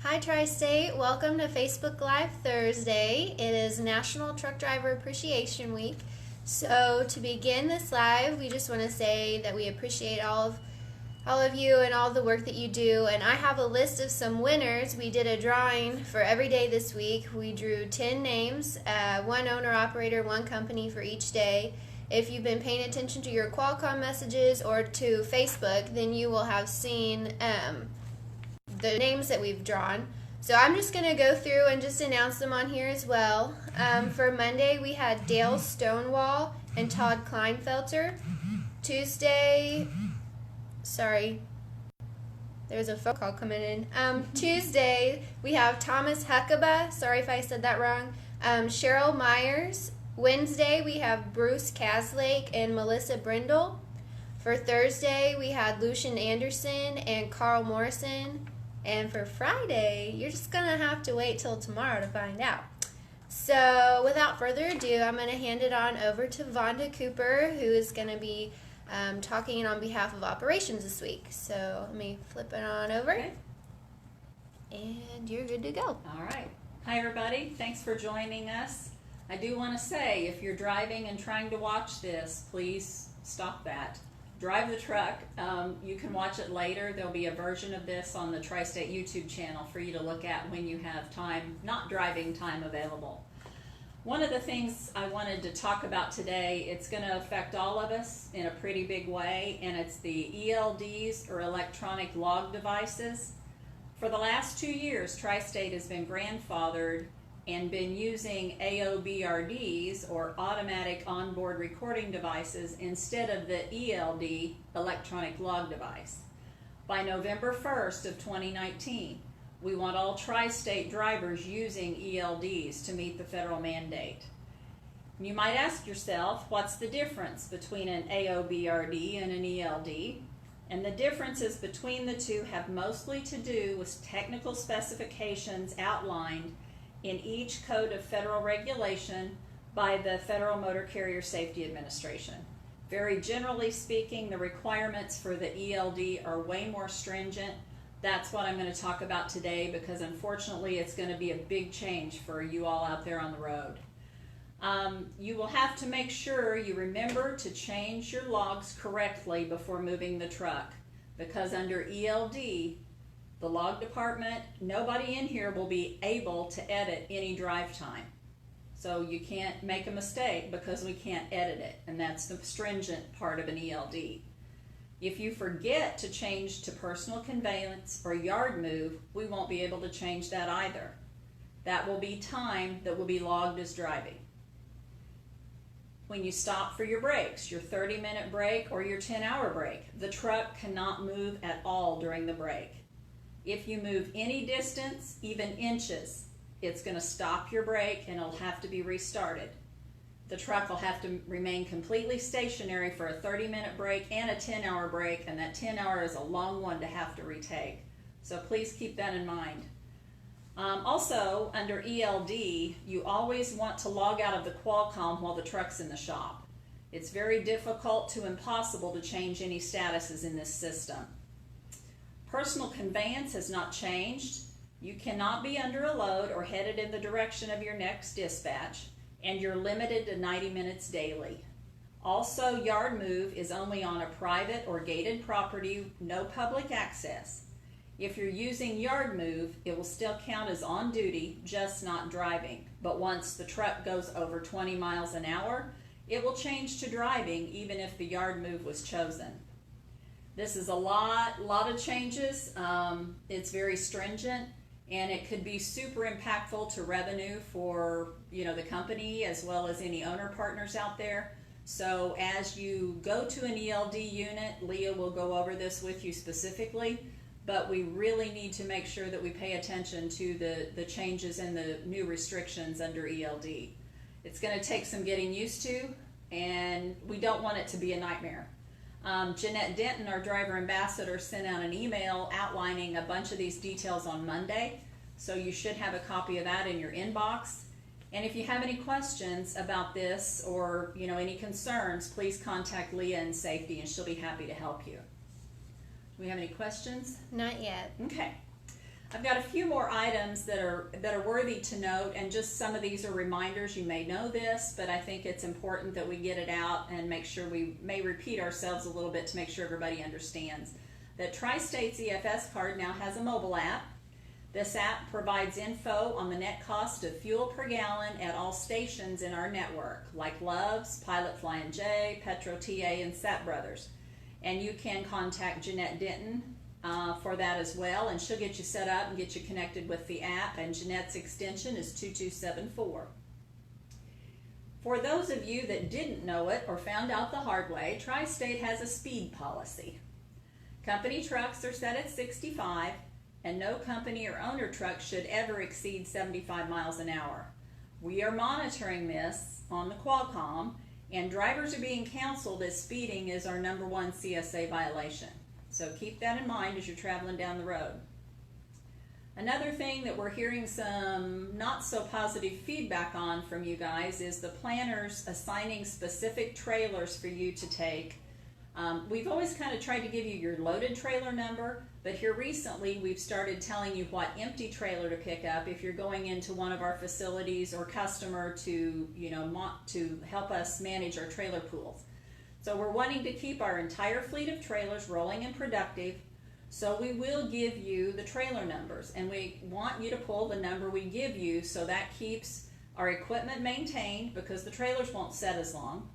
Hi Tri-State, welcome to Facebook Live Thursday. It is National Truck Driver Appreciation Week. So to begin this live, we just want to say that we appreciate all of you and all the work that you do. And I have a list of some winners. We did a drawing for every day this week. We drew 10 names, one owner-operator, one company for each day. If you've been paying attention to your Qualcomm messages or to Facebook, then you will have seen the names that we've drawn. So I'm just going to go through and just announce them on here as well. For Monday, we had Dale Stonewall and Todd Kleinfelter. Tuesday, sorry, there's a phone call coming in. Tuesday, we have Thomas Huckaba. Sorry if I said that wrong. Cheryl Myers. Wednesday, we have Bruce Caslake and Melissa Brindle. For Thursday, we had Lucian Anderson and Carl Morrison. And for Friday, you're just going to have to wait till tomorrow to find out. So without further ado, I'm going to hand it on over to Vonda Cooper, who is going to be talking on behalf of operations this week. So let me flip it on over. Okay. And you're good to go. All right. Hi, everybody. Thanks for joining us. I do want to say, if you're driving and trying to watch this, please stop that. Drive the truck. You can watch it later. There'll be a version of this on the Tri-State YouTube channel for you to look at when you have time, not driving time available. One of the things I wanted to talk about today, it's going to affect all of us in a pretty big way, and it's the ELDs, or electronic log devices. For the last 2 years, Tri-State has been grandfathered and been using AOBRDs, or automatic onboard recording devices, instead of the ELD, electronic log device. By November 1st of 2019, we want all Tri-State drivers using ELDs to meet the federal mandate. You might ask yourself, what's the difference between an AOBRD and an ELD? And the differences between the two have mostly to do with technical specifications outlined in each code of federal regulation by the Federal Motor Carrier Safety Administration. Very generally speaking, the requirements for the ELD are way more stringent. That's what I'm going to talk about today, because unfortunately it's going to be a big change for you all out there on the road. You will have to make sure you remember to change your logs correctly before moving the truck, because under ELD, the log department, nobody in here will be able to edit any drive time. So you can't make a mistake because we can't edit it, and that's the stringent part of an ELD. If you forget to change to personal conveyance or yard move, we won't be able to change that either. That will be time that will be logged as driving. When you stop for your breaks, your 30-minute break or your 10-hour break, the truck cannot move at all during the break. If you move any distance, even inches, it's going to stop your brake and it'll have to be restarted. The truck will have to remain completely stationary for a 30-minute break and a 10-hour break, and that 10-hour is a long one to have to retake. So please keep that in mind. Also, under ELD, you always want to log out of the Qualcomm while the truck's in the shop. It's very difficult to impossible to change any statuses in this system. Personal conveyance has not changed. You cannot be under a load or headed in the direction of your next dispatch, and you're limited to 90 minutes daily. Also, yard move is only on a private or gated property, no public access. If you're using yard move, it will still count as on duty, just not driving. But once the truck goes over 20 miles an hour, it will change to driving even if the yard move was chosen. This is a lot of changes. It's very stringent, and it could be super impactful to revenue for the company as well as any owner partners out there. So as you go to an ELD unit, Leah will go over this with you specifically, but we really need to make sure that we pay attention to the changes and the new restrictions under ELD. It's going to take some getting used to, and we don't want it to be a nightmare. Jeanette Denton, our driver ambassador, sent out an email outlining a bunch of these details on Monday, so you should have a copy of that in your inbox. And if you have any questions about this or any concerns, please contact Leah in safety, and she'll be happy to help you. Do we have any questions? Not yet. Okay. I've got a few more items that are worthy to note, and just some of these are reminders. You may know this, but I think it's important that we get it out and make sure we may repeat ourselves a little bit to make sure everybody understands that Tri-State's EFS card now has a mobile app. This app provides info on the net cost of fuel per gallon at all stations in our network, like Love's, Pilot Flying J, Petro TA, and Sat Brothers. And you can contact Jeanette Denton for that as well, and she'll get you set up and get you connected with the app, and Jeanette's extension is 2274. For those of you that didn't know it or found out the hard way, Tri-State has a speed policy. Company trucks are set at 65, and no company or owner truck should ever exceed 75 miles an hour. We are monitoring this on the Qualcomm, and drivers are being counseled as speeding is our #1 CSA violation. So keep that in mind as you're traveling down the road. Another thing that we're hearing some not so positive feedback on from you guys is the planners assigning specific trailers for you to take. We've always kind of tried to give you your loaded trailer number, but here recently we've started telling you what empty trailer to pick up if you're going into one of our facilities or customer to, to help us manage our trailer pools. So we're wanting to keep our entire fleet of trailers rolling and productive, so we will give you the trailer numbers, and we want you to pull the number we give you, so that keeps our equipment maintained because the trailers won't set as long,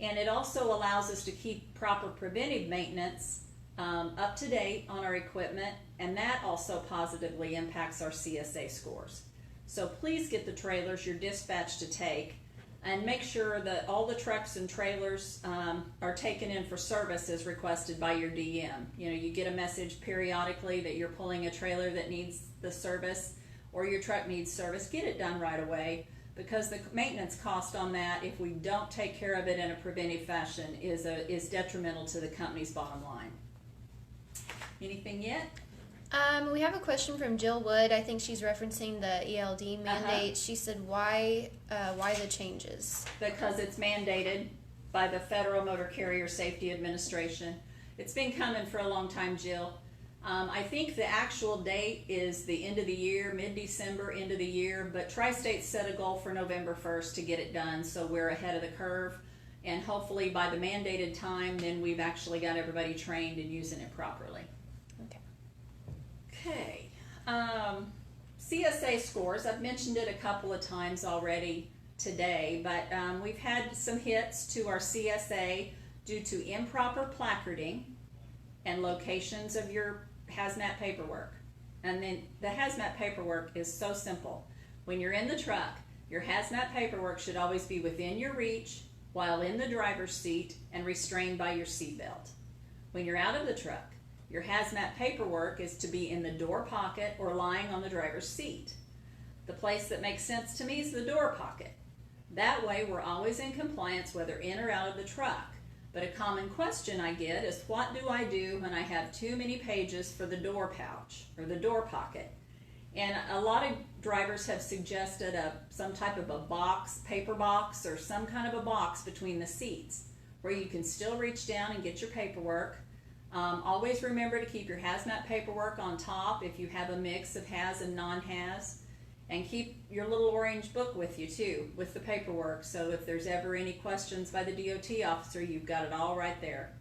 and it also allows us to keep proper preventive maintenance up to date on our equipment, and that also positively impacts our CSA scores. So please get the trailers you're dispatched to take, and make sure that all the trucks and trailers are taken in for service as requested by your DM. You get a message periodically that you're pulling a trailer that needs the service or your truck needs service. Get it done right away, because the maintenance cost on that, if we don't take care of it in a preventive fashion, is detrimental to the company's bottom line. Anything yet? We have a question from Jill Wood. I think she's referencing the ELD mandate. She said, why the changes? Because it's mandated by the Federal Motor Carrier Safety Administration. It's been coming for a long time, Jill. I think the actual date is the end of the year, mid-December, end of the year, but Tri-State set a goal for November 1st to get it done, so we're ahead of the curve. And hopefully by the mandated time, then we've actually got everybody trained and using it properly. Okay, CSA scores, I've mentioned it a couple of times already today, but we've had some hits to our CSA due to improper placarding and locations of your hazmat paperwork. And then the hazmat paperwork is so simple. When you're in the truck, your hazmat paperwork should always be within your reach while in the driver's seat and restrained by your seatbelt. When you're out of the truck, your hazmat paperwork is to be in the door pocket or lying on the driver's seat. The place that makes sense to me is the door pocket. That way we're always in compliance whether in or out of the truck. But a common question I get is, what do I do when I have too many pages for the door pouch or the door pocket? And a lot of drivers have suggested some type of a box, paper box, or some kind of a box between the seats where you can still reach down and get your paperwork. Always remember to keep your hazmat paperwork on top if you have a mix of haz and non-haz, and keep your little orange book with you too, with the paperwork, so if there's ever any questions by the DOT officer, you've got it all right there.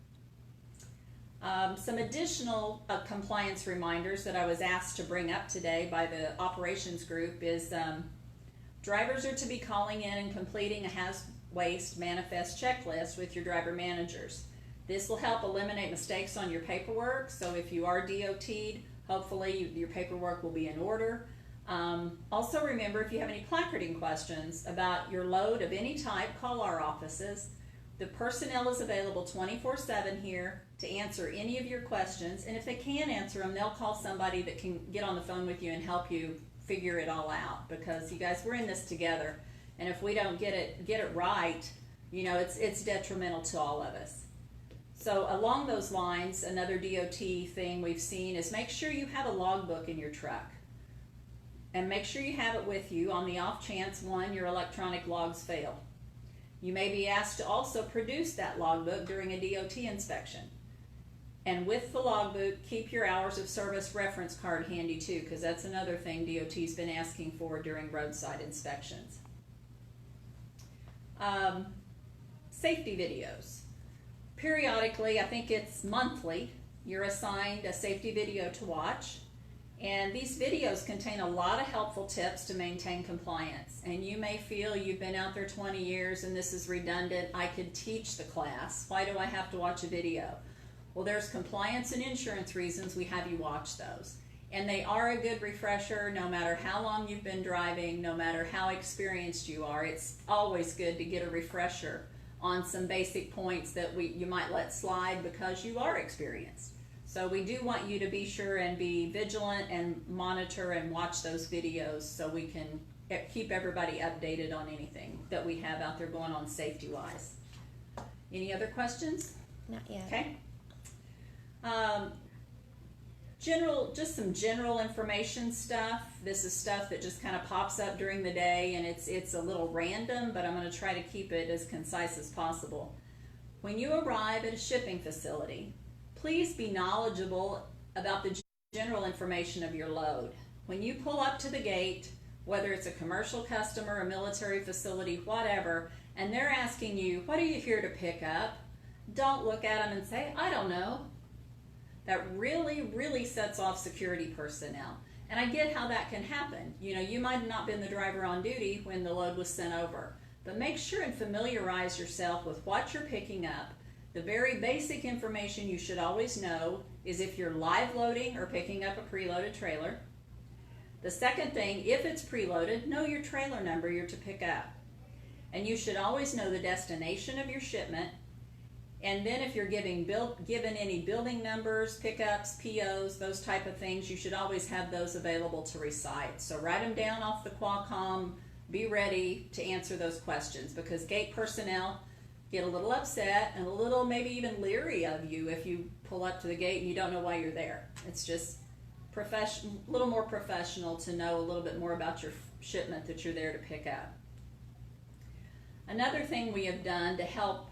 Some additional compliance reminders that I was asked to bring up today by the operations group is drivers are to be calling in and completing a haz waste manifest checklist with your driver managers. This will help eliminate mistakes on your paperwork, so if you are DOT'd, hopefully your paperwork will be in order. Also remember, if you have any placarding questions about your load of any type, call our offices. The personnel is available 24/7 here to answer any of your questions, and if they can't answer them, they'll call somebody that can get on the phone with you and help you figure it all out, because you guys, we're in this together, and if we don't get it right, it's detrimental to all of us. So along those lines, another DOT thing we've seen is make sure you have a logbook in your truck. And make sure you have it with you on the off chance, one, your electronic logs fail. You may be asked to also produce that logbook during a DOT inspection. And with the logbook, keep your hours of service reference card handy too, because that's another thing DOT's been asking for during roadside inspections. Safety videos. Periodically, I think it's monthly, you're assigned a safety video to watch. And these videos contain a lot of helpful tips to maintain compliance. And you may feel you've been out there 20 years and this is redundant. I could teach the class. Why do I have to watch a video? Well, there's compliance and insurance reasons we have you watch those. And they are a good refresher no matter how long you've been driving, no matter how experienced you are. It's always good to get a refresher on some basic points that you might let slide because you are experienced. So we do want you to be sure and be vigilant and monitor and watch those videos so we can keep everybody updated on anything that we have out there going on safety-wise. Any other questions? Not yet. Okay. Just some general information stuff. This is stuff that just kind of pops up during the day, and it's a little random, but I'm going to try to keep it as concise as possible. When you arrive at a shipping facility, please be knowledgeable about the general information of your load. When you pull up to the gate, whether it's a commercial customer, a military facility, whatever, and they're asking you, what are you here to pick up? Don't look at them and say, I don't know. That really, really sets off security personnel. And I get how that can happen. You know, you might have not been the driver on duty when the load was sent over, but make sure and familiarize yourself with what you're picking up. The very basic information you should always know is if you're live loading or picking up a preloaded trailer. The second thing, if it's preloaded, know your trailer number you're to pick up. And you should always know the destination of your shipment. And then if you're given any building numbers, pickups, POs, those type of things, you should always have those available to recite. So write them down off the Qualcomm, be ready to answer those questions, because gate personnel get a little upset and a little maybe even leery of you if you pull up to the gate and you don't know why you're there. It's just a little more professional to know a little bit more about your shipment that you're there to pick up. Another thing we have done to help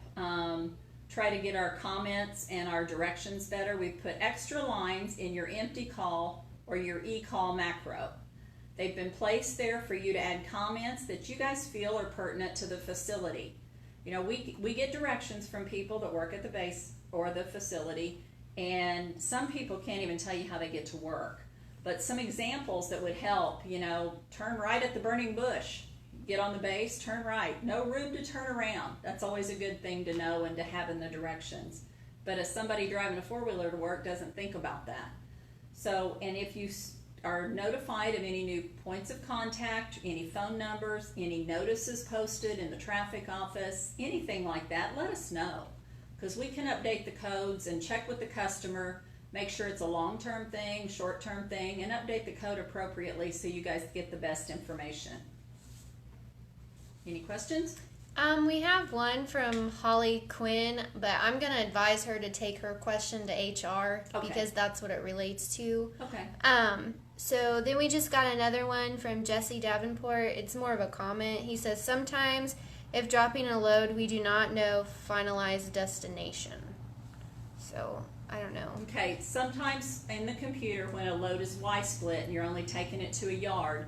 try to get our comments and our directions better, we've put extra lines in your empty call or your e-call macro. They've been placed there for you to add comments that you guys feel are pertinent to the facility. You know, we get directions from people that work at the base or the facility, and some people can't even tell you how they get to work. But some examples that would help, you know, turn right at the burning bush. Get on the base, turn right. No room to turn around. That's always a good thing to know and to have in the directions. But as somebody driving a four-wheeler to work doesn't think about that. So, and if you are notified of any new points of contact, any phone numbers, any notices posted in the traffic office, anything like that, let us know. Because we can update the codes and check with the customer, make sure it's a long-term thing, short-term thing, and update the code appropriately so you guys get the best information. Any questions? We have one from Holly Quinn, but I'm going to advise her to take her question to HR because that's what it relates to. Okay. So then we just got another one from Jesse Davenport. It's more of a comment. He says, sometimes if dropping a load, we do not know finalized destination. So I don't know. Okay, sometimes in the computer when a load is Y-split and you're only taking it to a yard,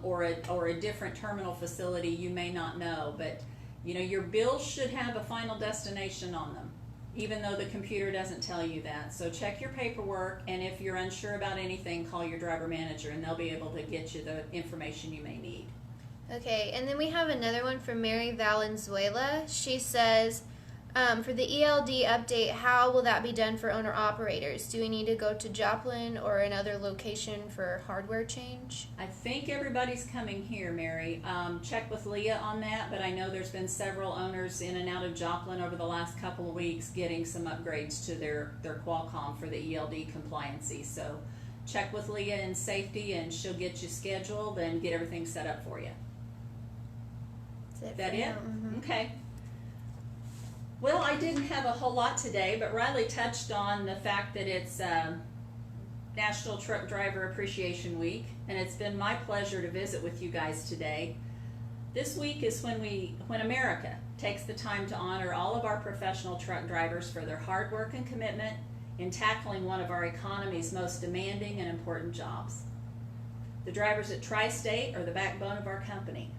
or a different terminal facility, you may not know, but you know your bills should have a final destination on them, even though the computer doesn't tell you that. So check your paperwork, and if you're unsure about anything, call your driver manager and they'll be able to get you the information you may need. Okay, and then we have another one from Mary Valenzuela. She says, for the ELD update, how will that be done for owner-operators? Do we need to go to Joplin or another location for hardware change? I think everybody's coming here, Mary. Check with Leah on that, but I know there's been several owners in and out of Joplin over the last couple of weeks getting some upgrades to their Qualcomm for the ELD compliancy. So check with Leah in safety and she'll get you scheduled and get everything set up for you. Is that it? Mm-hmm. Okay. Well, I didn't have a whole lot today, but Riley touched on the fact that it's National Truck Driver Appreciation Week, and it's been my pleasure to visit with you guys today. This week is when America takes the time to honor all of our professional truck drivers for their hard work and commitment in tackling one of our economy's most demanding and important jobs. The drivers at Tri-State are the backbone of our company.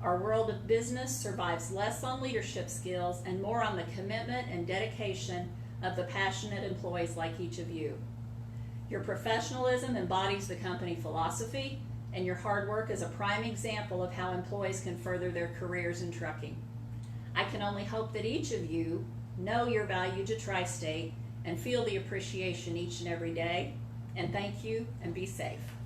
Our world of business survives less on leadership skills and more on the commitment and dedication of the passionate employees like each of you. Your professionalism embodies the company philosophy, and your hard work is a prime example of how employees can further their careers in trucking. I can only hope that each of you know your value to Tri-State and feel the appreciation each and every day. And thank you, and be safe.